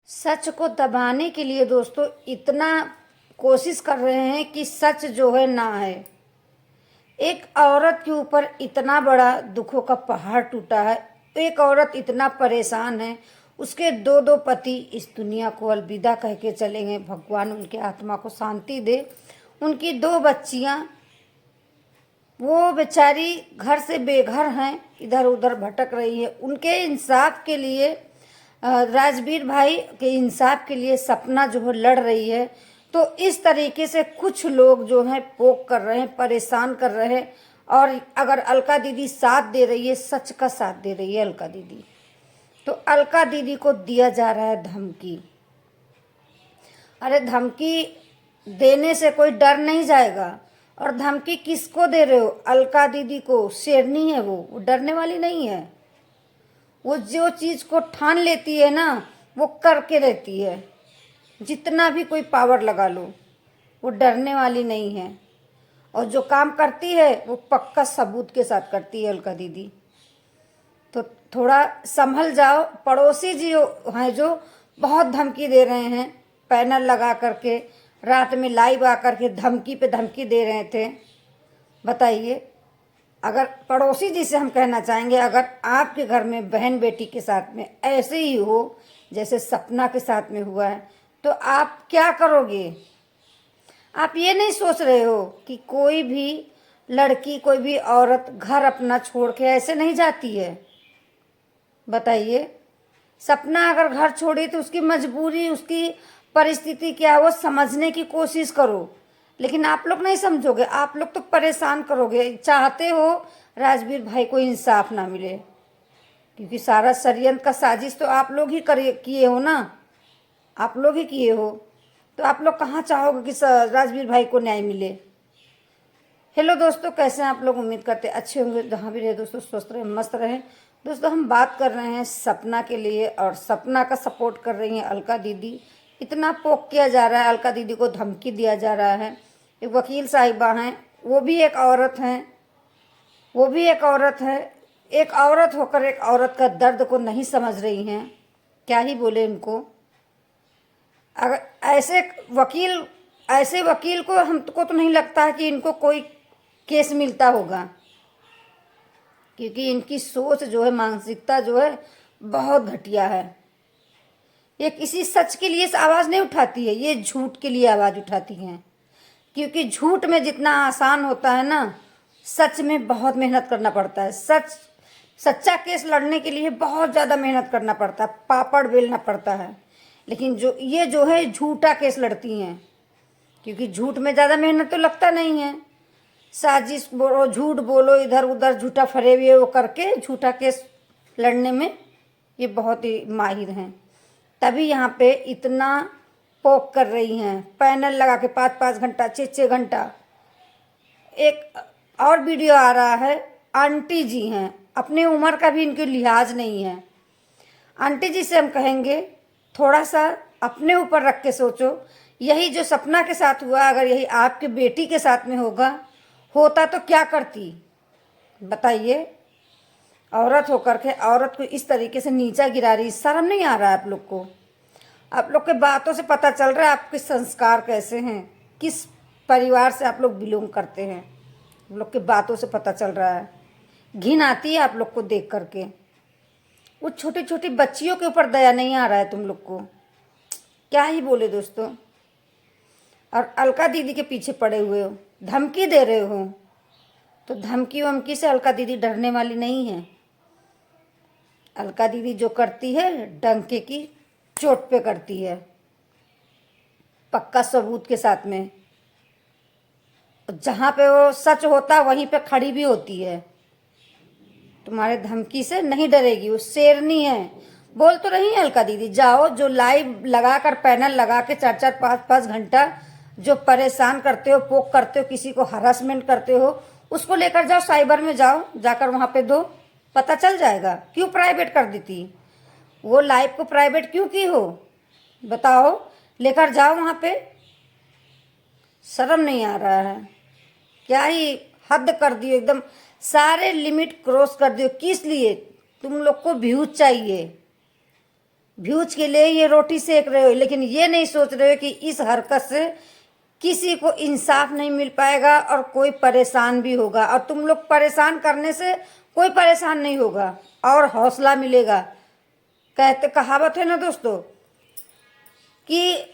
सच को दबाने के लिए दोस्तों इतना कोशिश कर रहे हैं कि सच जो है ना है। एक औरत के ऊपर इतना बड़ा दुखों का पहाड़ टूटा है। एक औरत इतना परेशान है, उसके दो दो पति इस दुनिया को अलविदा कह के चले गए। भगवान उनके आत्मा को शांति दे। उनकी दो बच्चियां, वो बेचारी घर से बेघर हैं, इधर उधर भटक रही है। उनके इंसाफ के लिए राजवीर भाई के इंसाफ के लिए सपना जो है लड़ रही है। तो इस तरीके से कुछ लोग जो हैं पोक कर रहे हैं, परेशान कर रहे हैं। और अगर अलका दीदी साथ दे रही है, सच का साथ दे रही है अलका दीदी, तो अलका दीदी को दिया जा रहा है धमकी। अरे धमकी देने से कोई डर नहीं जाएगा। और धमकी किसको दे रहे हो? अलका दीदी को। शेरनी है वो डरने वाली नहीं है। वो जो चीज को ठान लेती है ना, वो करके रहती है। जितना भी कोई पावर लगा लो, वो डरने वाली नहीं है। और जो काम करती है वो पक्का सबूत के साथ करती है अलका दीदी। तो थोड़ा संभल जाओ। पड़ोसी जी हैं जो बहुत धमकी दे रहे हैं, पैनल लगा करके रात में लाइव आकर के धमकी पे धमकी दे रहे थे। बताइए, अगर पड़ोसी जी से हम कहना चाहेंगे, अगर आपके घर में बहन बेटी के साथ में ऐसे ही हो जैसे सपना के साथ में हुआ है, तो आप क्या करोगे? आप ये नहीं सोच रहे हो कि कोई भी लड़की, कोई भी औरत घर अपना छोड़ के ऐसे नहीं जाती है। बताइए, सपना अगर घर छोड़ी तो उसकी मजबूरी, उसकी परिस्थिति क्या है वो समझने की कोशिश करो। लेकिन आप लोग नहीं समझोगे, आप लोग तो परेशान करोगे। चाहते हो राजवीर भाई को इंसाफ ना मिले, क्योंकि सारा षड्यंत्र का साजिश तो आप लोग ही किए हो ना, आप लोग ही किए हो। तो आप लोग कहाँ चाहोगे कि राजवीर भाई को न्याय मिले? हेलो दोस्तों, कैसे हैं आप लोग? उम्मीद करते अच्छे होंगे। जहाँ भी रहे दोस्तों, स्वस्थ रहे, मस्त रहे। दोस्तों हम बात कर रहे हैं सपना के लिए, और सपना का सपोर्ट कर रही हैं अलका दीदी। इतना पोक किया जा रहा है, अलका दीदी को धमकी दिया जा रहा है। एक वकील साहिबा हैं, वो भी एक औरत हैं, वो भी एक औरत है। एक औरत होकर एक औरत का दर्द को नहीं समझ रही हैं। क्या ही बोले इनको। अगर ऐसे वकील को, हमको तो नहीं लगता है कि इनको कोई केस मिलता होगा, क्योंकि इनकी सोच जो है, मानसिकता जो है, बहुत घटिया है। ये किसी सच के लिए आवाज़ नहीं उठाती है, ये झूठ के लिए आवाज़ उठाती हैं। क्योंकि झूठ में जितना आसान होता है ना, सच में बहुत मेहनत करना पड़ता है। सच्चा केस लड़ने के लिए बहुत ज़्यादा मेहनत करना पड़ता है, पापड़ बेलना पड़ता है। लेकिन जो है झूठा केस लड़ती हैं, क्योंकि झूठ में ज़्यादा मेहनत तो लगता नहीं है। साजिश बोलो, झूठ बोलो, इधर उधर झूठा फरेब ये वो करके झूठा केस लड़ने में ये बहुत ही माहिर हैं। तभी यहाँ पे इतना पोक कर रही हैं, पैनल लगा के 5-5 घंटा, 6-6 घंटा। एक और वीडियो आ रहा है, आंटी जी हैं, अपने उम्र का भी इनके लिहाज नहीं है। आंटी जी से हम कहेंगे थोड़ा सा अपने ऊपर रख के सोचो। यही जो सपना के साथ हुआ, अगर यही आपके बेटी के साथ में होता तो क्या करती? बताइए। औरत होकर के औरत को इस तरीके से नीचा गिरा रही, शर्म नहीं आ रहा है आप लोग को? आप लोग के बातों से पता चल रहा है आपके संस्कार कैसे हैं, किस परिवार से आप लोग बिलोंग करते हैं। आप लोग के बातों से पता चल रहा है। घिन आती है आप लोग को देख करके। वो छोटी छोटी बच्चियों के ऊपर दया नहीं आ रहा है तुम लोग को। क्या ही बोले दोस्तों। और अलका दीदी के पीछे पड़े हुए हो, धमकी दे रहे हो। तो धमकी वमकी से अलका दीदी डरने वाली नहीं है। अलका दीदी जो करती है डंके की चोट पे करती है, पक्का सबूत के साथ में। जहाँ पे वो सच होता वहीं पे खड़ी भी होती है। तुम्हारे धमकी से नहीं डरेगी, वो शेरनी है। बोल तो रही है अलका दीदी, जाओ जो लाइव लगाकर पैनल लगा के 4-4, 5-5 घंटा जो परेशान करते हो, पोक करते हो, किसी को हरासमेंट करते हो, उसको लेकर जाओ, साइबर में जाओ, जाकर वहाँ पे दो, पता चल जाएगा। क्यों प्राइवेट कर देती? वो लाइव को प्राइवेट क्यों की हो? बताओ, लेकर जाओ वहाँ पे। शर्म नहीं आ रहा है? क्या ही हद कर दियो, एकदम सारे लिमिट क्रॉस कर दियो। किस लिए? तुम लोग को व्यूज चाहिए, व्यूज के लिए ये रोटी सेक रहे हो, लेकिन ये नहीं सोच रहे हो कि इस हरकत से किसी को इंसाफ नहीं मिल पाएगा और कोई परेशान भी होगा। और तुम लोग परेशान करने से कोई परेशान नहीं होगा और हौसला मिलेगा। कहते कहावत है ना दोस्तों कि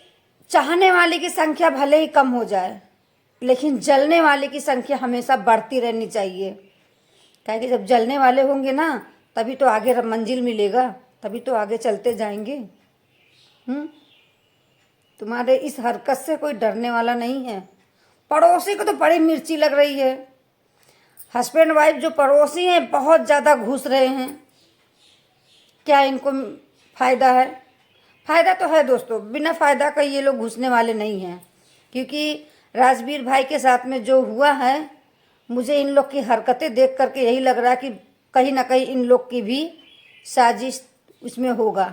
चाहने वाले की संख्या भले ही कम हो जाए, लेकिन जलने वाले की संख्या हमेशा बढ़ती रहनी चाहिए। क्या कि जब जलने वाले होंगे ना, तभी तो आगे मंजिल मिलेगा, तभी तो आगे चलते जाएंगे। तुम्हारे इस हरकत से कोई डरने वाला नहीं है। पड़ोसी को तो बड़ी मिर्ची लग रही है। हस्बैंड वाइफ जो पड़ोसी हैं बहुत ज़्यादा घुस रहे हैं। क्या इनको फ़ायदा है? फ़ायदा तो है दोस्तों, बिना फ़ायदा का ये लोग घुसने वाले नहीं हैं। क्योंकि राजवीर भाई के साथ में जो हुआ है, मुझे इन लोग की हरकतें देख करके यही लग रहा है कि कहीं ना कहीं इन लोग की भी साजिश इसमें होगा,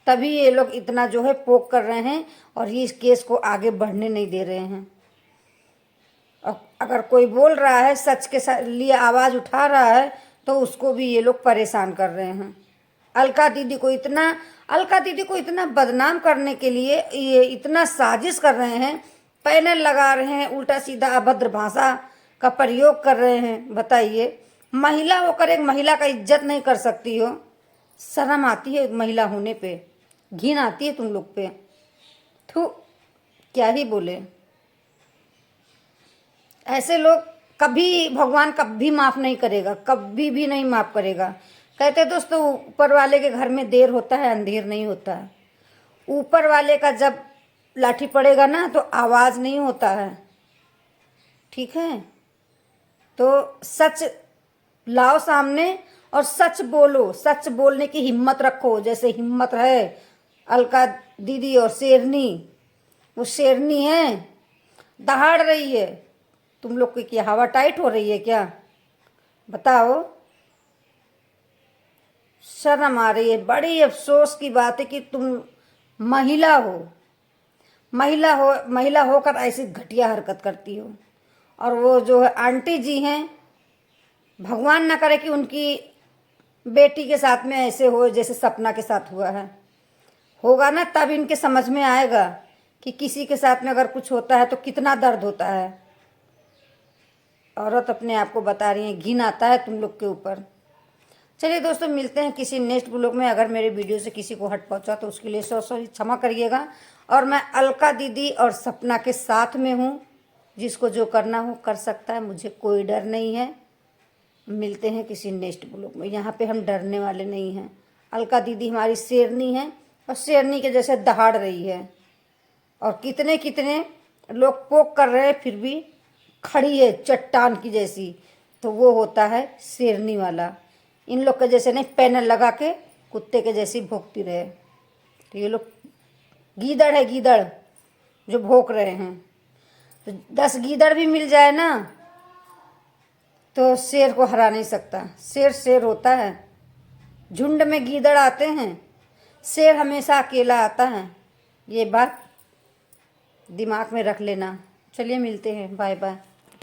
तभी ये लोग इतना जो है पोक कर रहे हैं और ये इस केस को आगे बढ़ने नहीं दे रहे हैं। और अगर कोई बोल रहा है, सच के लिए आवाज़ उठा रहा है, तो उसको भी ये लोग परेशान कर रहे हैं। अलका दीदी को इतना बदनाम करने के लिए ये इतना साजिश कर रहे हैं, पैनल लगा रहे हैं, उल्टा सीधा अभद्र भाषा का प्रयोग कर रहे हैं। बताइए, महिला होकर एक महिला का इज्जत नहीं कर सकती हो? शर्म आती है एक महिला होने पे, घिन आती है तुम लोग पे। थू, क्या ही बोले। ऐसे लोग कभी भगवान कभी माफ़ नहीं करेगा, कभी भी नहीं माफ़ करेगा। कहते दोस्तों, ऊपर वाले के घर में देर होता है अंधेर नहीं होता है। ऊपर वाले का जब लाठी पड़ेगा ना तो आवाज़ नहीं होता है। ठीक है, तो सच लाओ सामने और सच बोलो, सच बोलने की हिम्मत रखो। जैसे हिम्मत है अलका दीदी और शेरनी, वो शेरनी है, दहाड़ रही है। तुम लोग की क्या हवा टाइट हो रही है क्या? बताओ, शर्म आ रही है। बड़ी अफसोस की बात है कि तुम महिला होकर ऐसी घटिया हरकत करती हो। और वो जो है आंटी जी हैं, भगवान ना करे कि उनकी बेटी के साथ में ऐसे हो जैसे सपना के साथ हुआ है। होगा ना तब इनके समझ में आएगा कि किसी के साथ में अगर कुछ होता है तो कितना दर्द होता है। औरत अपने आप को बता रही है, घिन आता है तुम लोग के ऊपर। चलिए दोस्तों, मिलते हैं किसी नेक्स्ट ब्लॉग में। अगर मेरे वीडियो से किसी को हट पहुंचा तो उसके लिए सॉरी क्षमा करिएगा। और मैं अलका दीदी और सपना के साथ में हूँ। जिसको जो करना हो कर सकता है, मुझे कोई डर नहीं है। मिलते हैं किसी नेक्स्ट ब्लॉग में। यहाँ पे हम डरने वाले नहीं हैं। अलका दीदी हमारी शेरनी है और शेरनी के जैसे दहाड़ रही है। और कितने कितने लोग पोक कर रहे हैं, फिर भी खड़ी है चट्टान की जैसी। तो वो होता है शेरनी वाला। इन लोग के जैसे नहीं, पैनल लगा के कुत्ते के जैसी भौंकती रहे। तो ये लोग गीदड़ है, गीदड़ जो भौंक रहे हैं। तो 10 गीदड़ भी मिल जाए ना तो शेर को हरा नहीं सकता। शेर होता है, झुंड में गीदड़ आते हैं, शेर हमेशा अकेला आता है। ये बात दिमाग में रख लेना। चलिए मिलते हैं, बाय बाय।